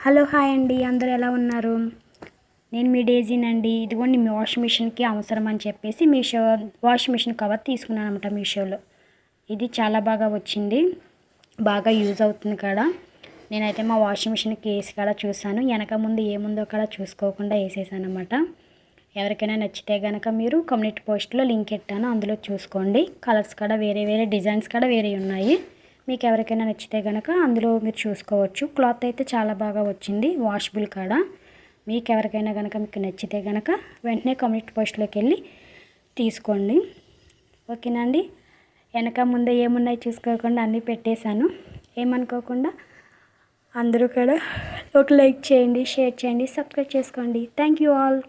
Hello hi అండి, అందరూ ఎలా ఉన్నారు? నేను మీ డేజీనండి. ఇదిగోండి మీ వాషింగ్ మిషన్కి అవసరం అని చెప్పేసి వాషింగ్ మిషన్ కవర్ తీసుకున్నాను అనమాట మీషోలో. ఇది చాలా బాగా వచ్చింది, బాగా యూజ్ అవుతుంది కూడా. నేనైతే మా వాషింగ్ మిషన్కి వేసి కూడా చూసాను, వెనక ముందు ఏముందో కూడా చూసుకోకుండా వేసేసాను అనమాట. ఎవరికైనా నచ్చితే కనుక మీరు కమ్యూనిటీ పోస్ట్లో లింక్ పెట్టాను, అందులో చూసుకోండి. కలర్స్ కూడా వేరే వేరే, డిజైన్స్ కూడా వేరే ఉన్నాయి. మీకు ఎవరికైనా నచ్చితే కనుక అందులో మీరు చూసుకోవచ్చు. క్లాత్ అయితే చాలా బాగా వచ్చింది, వాషబుల్ కూడా. మీకు ఎవరికైనా కనుక మీకు నచ్చితే కనుక వెంటనే కమ్యూనిటీ పోస్ట్లోకి వెళ్ళి తీసుకోండి, ఓకేనా అండి. వెనక ముందే ఏమున్నాయి చూసుకోకుండా అన్నీ పెట్టేశాను. ఏమనుకోకుండా అందరూ కూడా ఒక లైక్ చేయండి, షేర్ చేయండి, సబ్స్క్రైబ్ చేసుకోండి. Thank you all.